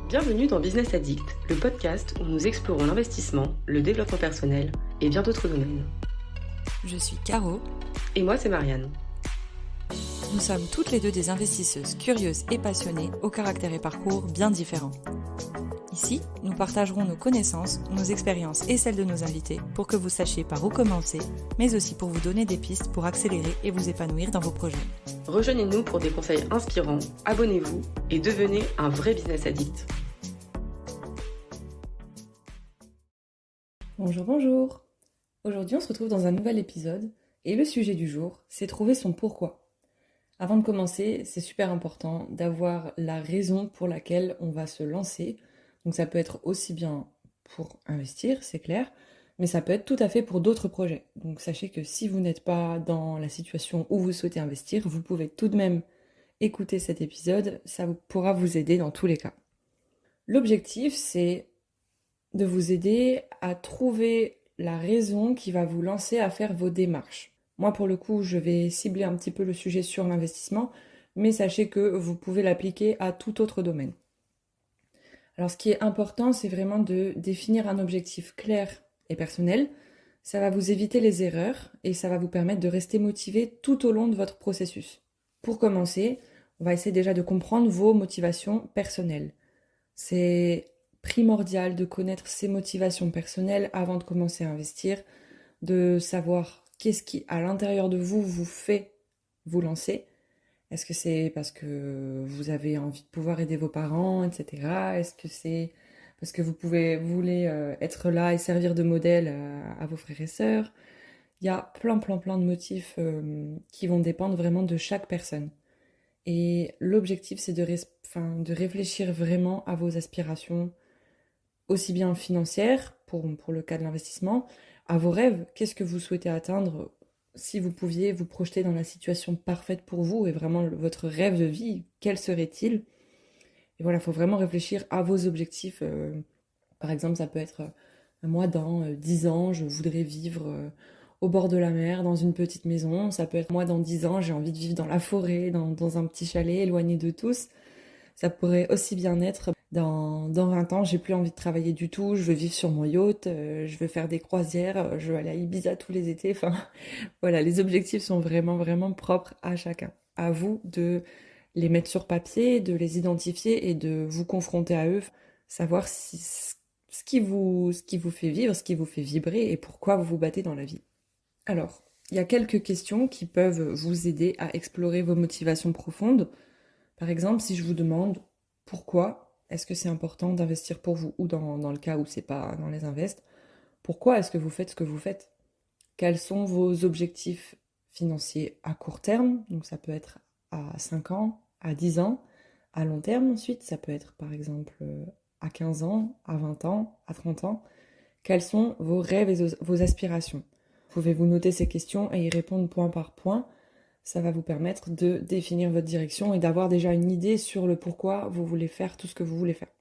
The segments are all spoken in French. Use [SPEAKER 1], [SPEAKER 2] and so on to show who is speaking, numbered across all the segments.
[SPEAKER 1] Bienvenue dans Business Addict, le podcast où nous explorons l'investissement, le développement personnel et bien d'autres domaines.
[SPEAKER 2] Je suis Caro.
[SPEAKER 1] Et moi, c'est Marianne.
[SPEAKER 2] Nous sommes toutes les deux des investisseuses curieuses et passionnées, au caractère et parcours bien différents. Ici, nous partagerons nos connaissances, nos expériences et celles de nos invités pour que vous sachiez par où commencer, mais aussi pour vous donner des pistes pour accélérer et vous épanouir dans vos projets.
[SPEAKER 1] Rejoignez-nous pour des conseils inspirants, abonnez-vous et devenez un vrai business addict.
[SPEAKER 3] Bonjour. Aujourd'hui, on se retrouve dans un nouvel épisode et le sujet du jour, c'est trouver son pourquoi. Avant de commencer, c'est super important d'avoir la raison pour laquelle on va se lancer. Donc ça peut être aussi bien pour investir, c'est clair, mais ça peut être tout à fait pour d'autres projets. Donc sachez que si vous n'êtes pas dans la situation où vous souhaitez investir, vous pouvez tout de même écouter cet épisode, ça pourra vous aider dans tous les cas. L'objectif, c'est de vous aider à trouver la raison qui va vous lancer à faire vos démarches. Moi, pour le coup, je vais cibler un petit peu le sujet sur l'investissement, mais sachez que vous pouvez l'appliquer à tout autre domaine. Alors, ce qui est important, c'est vraiment de définir un objectif clair et personnel. Ça va vous éviter les erreurs et ça va vous permettre de rester motivé tout au long de votre processus. Pour commencer, on va essayer déjà de comprendre vos motivations personnelles. C'est primordial de connaître ses motivations personnelles avant de commencer à investir, de savoir qu'est-ce qui, à l'intérieur de vous, vous fait vous lancer. Est-ce que c'est parce que vous avez envie de pouvoir aider vos parents, etc. Est-ce que c'est parce que vous voulez être là et servir de modèle à vos frères et sœurs? Il y a plein de motifs qui vont dépendre vraiment de chaque personne. Et l'objectif, c'est de réfléchir vraiment à vos aspirations, aussi bien financières, pour le cas de l'investissement, à vos rêves. Qu'est-ce que vous souhaitez atteindre? Si vous pouviez vous projeter dans la situation parfaite pour vous et vraiment votre rêve de vie, quel serait-il? Et voilà, il faut vraiment réfléchir à vos objectifs. Par exemple, ça peut être moi, dans 10 ans, je voudrais vivre au bord de la mer, dans une petite maison. Ça peut être moi, dans 10 ans, j'ai envie de vivre dans la forêt, dans un petit chalet, éloigné de tous. Ça pourrait aussi bien être dans 20 ans, j'ai plus envie de travailler du tout, je veux vivre sur mon yacht, je veux faire des croisières, je veux aller à Ibiza tous les étés. Enfin, voilà, les objectifs sont vraiment propres à chacun. À vous de les mettre sur papier, de les identifier et de vous confronter à eux, savoir ce qui vous fait vivre, ce qui vous fait vibrer et pourquoi vous vous battez dans la vie. Alors, il y a quelques questions qui peuvent vous aider à explorer vos motivations profondes. Par exemple, si je vous demande pourquoi est-ce que c'est important d'investir pour vous, ou dans le cas où c'est pas dans les invests, pourquoi est-ce que vous faites ce que vous faites? Quels sont vos objectifs financiers à court terme? Donc ça peut être à 5 ans, à 10 ans, à long terme ensuite, ça peut être par exemple à 15 ans, à 20 ans, à 30 ans. Quels sont vos rêves et vos aspirations? Pouvez-vous noter ces questions et y répondre point par point? Ça va vous permettre de définir votre direction et d'avoir déjà une idée sur le pourquoi vous voulez faire tout ce que vous voulez faire.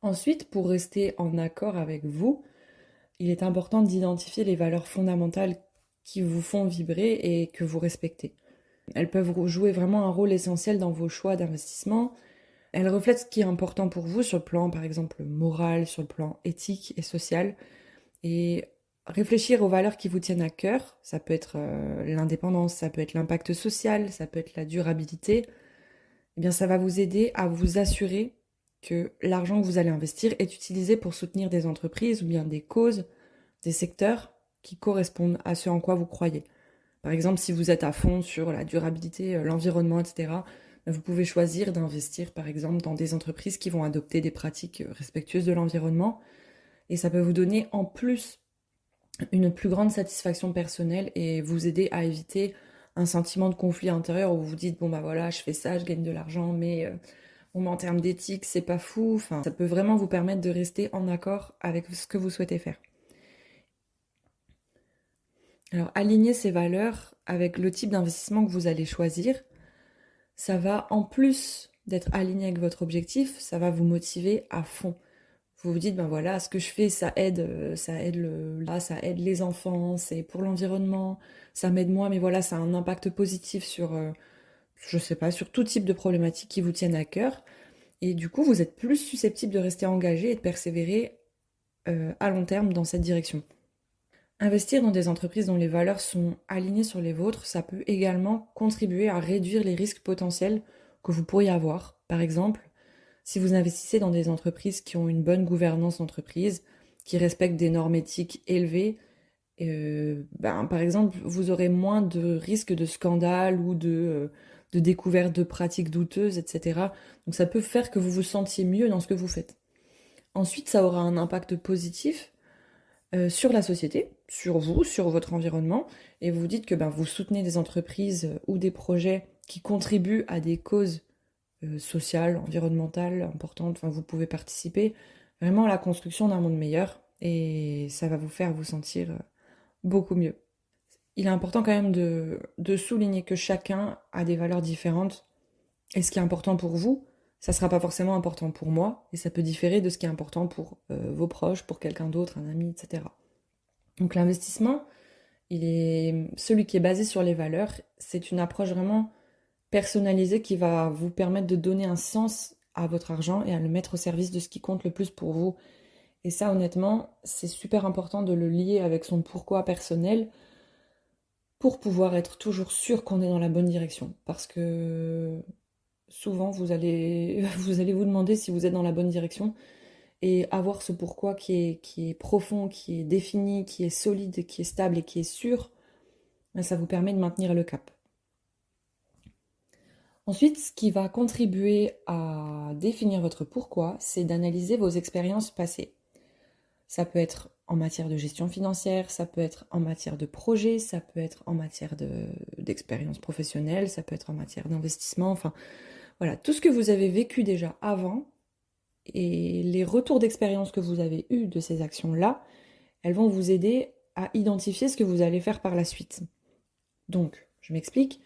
[SPEAKER 3] Ensuite, pour rester en accord avec vous, il est important d'identifier les valeurs fondamentales qui vous font vibrer et que vous respectez. Elles peuvent jouer vraiment un rôle essentiel dans vos choix d'investissement. Elles reflètent ce qui est important pour vous sur le plan, par exemple, moral, sur le plan éthique et social. Et réfléchir aux valeurs qui vous tiennent à cœur, ça peut être l'indépendance, ça peut être l'impact social, ça peut être la durabilité, eh bien ça va vous aider à vous assurer que l'argent que vous allez investir est utilisé pour soutenir des entreprises ou bien des causes, des secteurs qui correspondent à ce en quoi vous croyez. Par exemple, si vous êtes à fond sur la durabilité, l'environnement, etc., vous pouvez choisir d'investir par exemple dans des entreprises qui vont adopter des pratiques respectueuses de l'environnement, et ça peut vous donner en plus une plus grande satisfaction personnelle et vous aider à éviter un sentiment de conflit intérieur où vous vous dites bon bah voilà, je fais ça, je gagne de l'argent, mais en termes d'éthique c'est pas fou. Enfin, ça peut vraiment vous permettre de rester en accord avec ce que vous souhaitez faire. Alors aligner ces valeurs avec le type d'investissement que vous allez choisir, ça va, en plus d'être aligné avec votre objectif, ça va vous motiver à fond. Vous vous dites, ben voilà, ce que je fais, ça aide les enfants, c'est pour l'environnement, ça m'aide moi, mais voilà, ça a un impact positif sur, je sais pas, sur tout type de problématiques qui vous tiennent à cœur. Et du coup, vous êtes plus susceptible de rester engagé et de persévérer à long terme dans cette direction. Investir dans des entreprises dont les valeurs sont alignées sur les vôtres, ça peut également contribuer à réduire les risques potentiels que vous pourriez avoir. Par exemple, si vous investissez dans des entreprises qui ont une bonne gouvernance d'entreprise, qui respectent des normes éthiques élevées, par exemple, vous aurez moins de risques de scandales ou de découvertes de pratiques douteuses, etc. Donc ça peut faire que vous vous sentiez mieux dans ce que vous faites. Ensuite, ça aura un impact positif sur la société, sur vous, sur votre environnement, et vous dites que vous soutenez des entreprises ou des projets qui contribuent à des causes sociales, environnementales importantes, enfin vous pouvez participer vraiment à la construction d'un monde meilleur, et ça va vous faire vous sentir beaucoup mieux. Il est important quand même de souligner que chacun a des valeurs différentes, et ce qui est important pour vous, ça sera pas forcément important pour moi, et ça peut différer de ce qui est important pour vos proches, pour quelqu'un d'autre, un ami, etc. Donc l'investissement, celui qui est basé sur les valeurs, c'est une approche vraiment personnalisée qui va vous permettre de donner un sens à votre argent et à le mettre au service de ce qui compte le plus pour vous. Et ça, honnêtement, c'est super important de le lier avec son pourquoi personnel pour pouvoir être toujours sûr qu'on est dans la bonne direction. Parce que souvent, vous allez vous demander si vous êtes dans la bonne direction, et avoir ce pourquoi qui est profond, qui est défini, qui est solide, qui est stable et qui est sûr, ça vous permet de maintenir le cap. Ensuite, ce qui va contribuer à définir votre pourquoi, c'est d'analyser vos expériences passées. Ça peut être en matière de gestion financière, ça peut être en matière de projet, ça peut être en matière d'expérience professionnelle, ça peut être en matière d'investissement, enfin voilà, tout ce que vous avez vécu déjà avant et les retours d'expérience que vous avez eus de ces actions-là, elles vont vous aider à identifier ce que vous allez faire par la suite. Donc, je m'explique,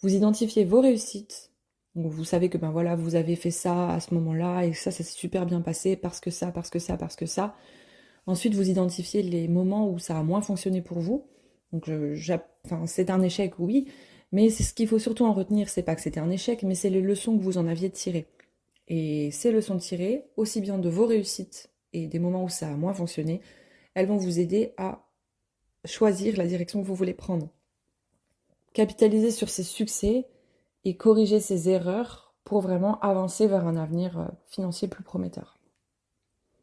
[SPEAKER 3] vous identifiez vos réussites, donc vous savez que vous avez fait ça à ce moment-là et ça s'est super bien passé parce que ça. Ensuite, vous identifiez les moments où ça a moins fonctionné pour vous. Donc, c'est un échec, oui, mais c'est ce qu'il faut surtout en retenir, c'est pas que c'était un échec, mais c'est les leçons que vous en aviez tirées. Et ces leçons tirées, aussi bien de vos réussites et des moments où ça a moins fonctionné, elles vont vous aider à choisir la direction que vous voulez prendre. Capitaliser sur ces succès et corriger ces erreurs pour vraiment avancer vers un avenir financier plus prometteur.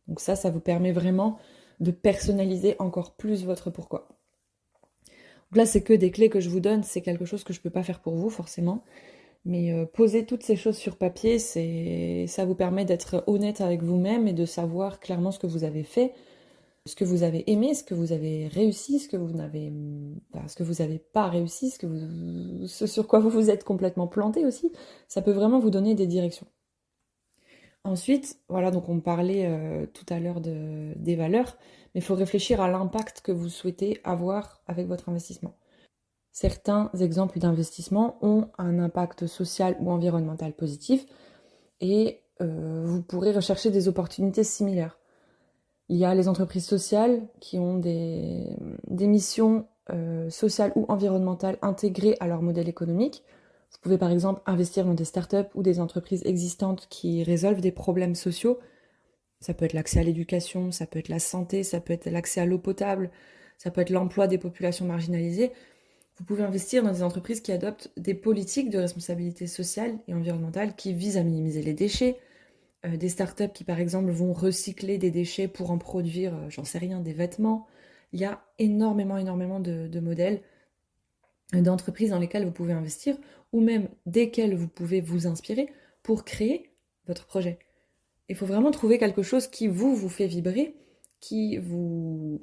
[SPEAKER 3] Donc ça vous permet vraiment de personnaliser encore plus votre pourquoi. Donc là, c'est que des clés que je vous donne, c'est quelque chose que je ne peux pas faire pour vous forcément, mais poser toutes ces choses sur papier, ça vous permet d'être honnête avec vous-même et de savoir clairement ce que vous avez fait, ce que vous avez aimé, ce que vous avez réussi, ce que vous n'avez pas réussi, ce sur quoi vous vous êtes complètement planté aussi. Ça peut vraiment vous donner des directions. Ensuite, voilà, donc on parlait tout à l'heure des valeurs, mais il faut réfléchir à l'impact que vous souhaitez avoir avec votre investissement. Certains exemples d'investissement ont un impact social ou environnemental positif et vous pourrez rechercher des opportunités similaires. Il y a les entreprises sociales qui ont des missions sociales ou environnementales intégrées à leur modèle économique. Vous pouvez par exemple investir dans des startups ou des entreprises existantes qui résolvent des problèmes sociaux. Ça peut être l'accès à l'éducation, ça peut être la santé, ça peut être l'accès à l'eau potable, ça peut être l'emploi des populations marginalisées. Vous pouvez investir dans des entreprises qui adoptent des politiques de responsabilité sociale et environnementale qui visent à minimiser les déchets, des startups qui par exemple vont recycler des déchets pour en produire, des vêtements. Il y a énormément de modèles d'entreprises dans lesquelles vous pouvez investir ou même desquelles vous pouvez vous inspirer pour créer votre projet. Il faut vraiment trouver quelque chose qui vous fait vibrer,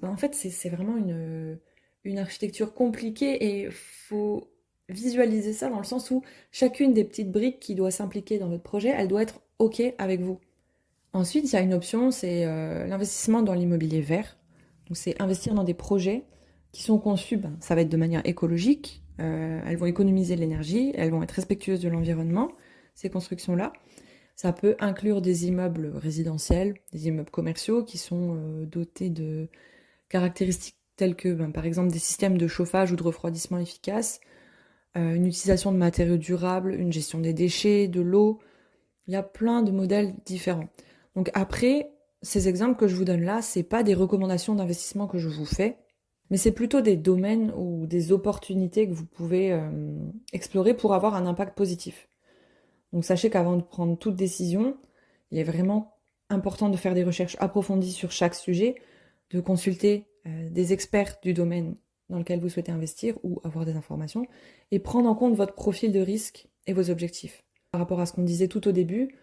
[SPEAKER 3] En fait, c'est vraiment une architecture compliquée et il faut visualiser ça dans le sens où chacune des petites briques qui doit s'impliquer dans votre projet, elle doit être OK avec vous. Ensuite, il y a une option, c'est l'investissement dans l'immobilier vert. Donc, c'est investir dans des projets qui sont conçus, ça va être de manière écologique, elles vont économiser l'énergie, elles vont être respectueuses de l'environnement, ces constructions-là. Ça peut inclure des immeubles résidentiels, des immeubles commerciaux qui sont dotés de caractéristiques telles que, par exemple, des systèmes de chauffage ou de refroidissement efficaces, une utilisation de matériaux durables, une gestion des déchets, de l'eau, Il y a plein de modèles différents. Donc après, ces exemples que je vous donne là, c'est pas des recommandations d'investissement que je vous fais, mais c'est plutôt des domaines ou des opportunités que vous pouvez explorer pour avoir un impact positif. Donc sachez qu'avant de prendre toute décision, il est vraiment important de faire des recherches approfondies sur chaque sujet, de consulter des experts du domaine dans lequel vous souhaitez investir ou avoir des informations, et prendre en compte votre profil de risque et vos objectifs. Par rapport à ce qu'on disait tout au début,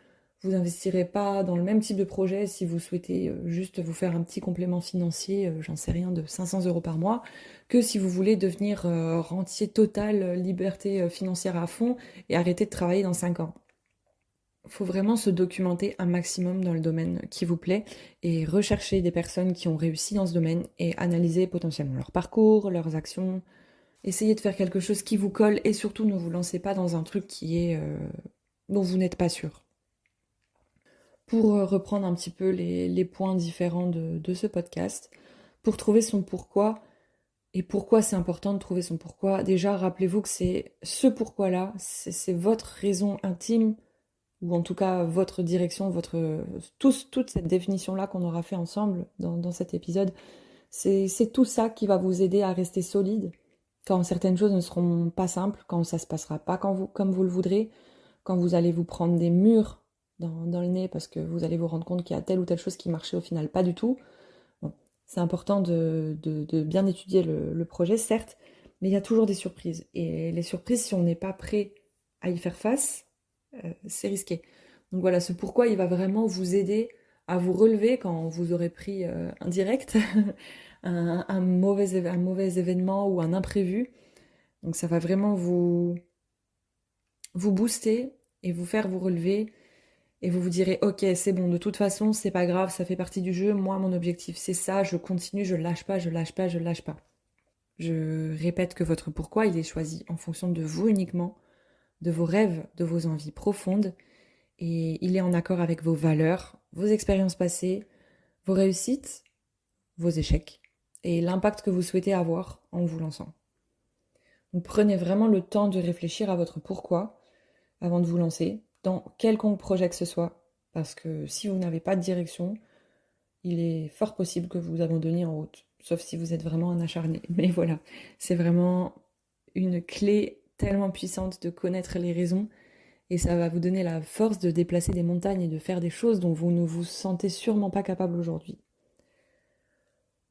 [SPEAKER 3] vous n'investirez pas dans le même type de projet si vous souhaitez juste vous faire un petit complément financier, j'en sais rien, de 500 € par mois, que si vous voulez devenir rentier total, liberté financière à fond et arrêter de travailler dans 5 ans. Il faut vraiment se documenter un maximum dans le domaine qui vous plaît et rechercher des personnes qui ont réussi dans ce domaine et analyser potentiellement leur parcours, leurs actions. Essayez de faire quelque chose qui vous colle et surtout ne vous lancez pas dans un truc qui est dont vous n'êtes pas sûr. Pour reprendre un petit peu les points différents de ce podcast, pour trouver son pourquoi et pourquoi c'est important de trouver son pourquoi, déjà rappelez-vous que c'est ce pourquoi-là, c'est votre raison intime, ou en tout cas votre direction, toute cette définition-là qu'on aura fait ensemble dans cet épisode, c'est tout ça qui va vous aider à rester solide quand certaines choses ne seront pas simples, quand ça se passera pas comme vous le voudrez, quand vous allez vous prendre des murs dans le nez parce que vous allez vous rendre compte qu'il y a telle ou telle chose qui marchait au final pas du tout. Bon, c'est important de bien étudier le projet, certes, mais il y a toujours des surprises. Et les surprises, si on n'est pas prêt à y faire face, c'est risqué. Donc voilà, ce pourquoi il va vraiment vous aider à vous relever quand vous aurez pris un direct, un mauvais événement ou un imprévu. Donc ça va vraiment vous booster et vous faire vous relever et vous vous direz ok, c'est bon, de toute façon c'est pas grave, ça fait partie du jeu, moi mon objectif c'est ça, je continue, je lâche pas. Je répète que votre pourquoi il est choisi en fonction de vous uniquement, de vos rêves, de vos envies profondes, et il est en accord avec vos valeurs, vos expériences passées, vos réussites, vos échecs, et l'impact que vous souhaitez avoir en vous lançant. Donc prenez vraiment le temps de réfléchir à votre pourquoi avant de vous lancer, dans quelconque projet que ce soit, parce que si vous n'avez pas de direction, il est fort possible que vous abandonniez en route, sauf si vous êtes vraiment un acharné. Mais voilà, c'est vraiment une clé tellement puissante de connaître les raisons et ça va vous donner la force de déplacer des montagnes et de faire des choses dont vous ne vous sentez sûrement pas capable aujourd'hui.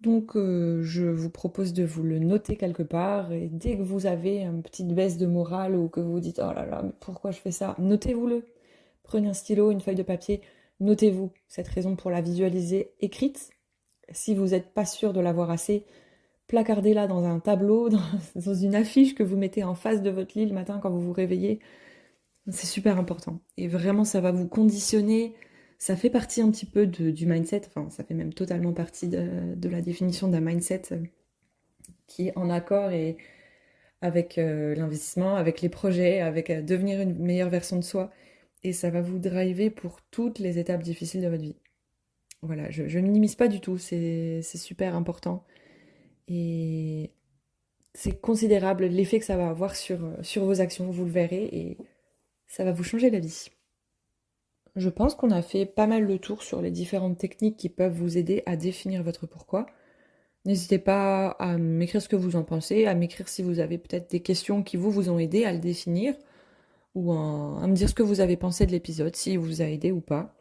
[SPEAKER 3] Donc je vous propose de vous le noter quelque part et dès que vous avez une petite baisse de morale ou que vous vous dites oh là là mais pourquoi je fais ça, notez-vous-le. Prenez un stylo, une feuille de papier, notez-vous cette raison pour la visualiser écrite. Si vous n'êtes pas sûr de l'avoir assez, placardez-la dans un tableau, dans une affiche que vous mettez en face de votre lit le matin quand vous vous réveillez. C'est super important. Et vraiment, ça va vous conditionner. Ça fait partie un petit peu du mindset. Enfin, ça fait même totalement partie de la définition d'un mindset qui est en accord et avec l'investissement, avec les projets, avec devenir une meilleure version de soi. Et ça va vous driver pour toutes les étapes difficiles de votre vie. Voilà, je minimise pas du tout. C'est super important. Et c'est considérable l'effet que ça va avoir sur vos actions, vous le verrez, et ça va vous changer la vie. Je pense qu'on a fait pas mal le tour sur les différentes techniques qui peuvent vous aider à définir votre pourquoi. N'hésitez pas à m'écrire ce que vous en pensez, à m'écrire si vous avez peut-être des questions qui vous ont aidé à le définir, ou à me dire ce que vous avez pensé de l'épisode, s'il vous a aidé ou pas.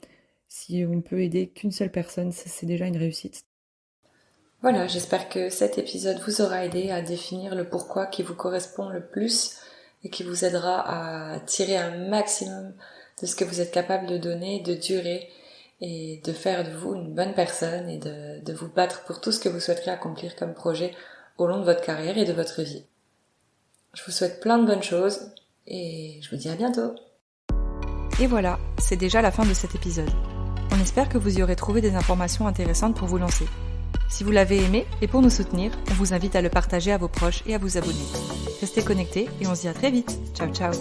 [SPEAKER 3] Si on peut aider qu'une seule personne, c'est déjà une réussite. Voilà, j'espère que cet épisode vous aura aidé à définir le pourquoi qui vous correspond le plus et qui vous aidera à tirer un maximum de ce que vous êtes capable de donner, de durer et de faire de vous une bonne personne et de vous battre pour tout ce que vous souhaiterez accomplir comme projet au long de votre carrière et de votre vie. Je vous souhaite plein de bonnes choses et je vous dis à bientôt.
[SPEAKER 2] Et voilà, c'est déjà la fin de cet épisode. On espère que vous y aurez trouvé des informations intéressantes pour vous lancer. Si vous l'avez aimé et pour nous soutenir, on vous invite à le partager à vos proches et à vous abonner. Restez connectés et on se dit à très vite. Ciao ciao.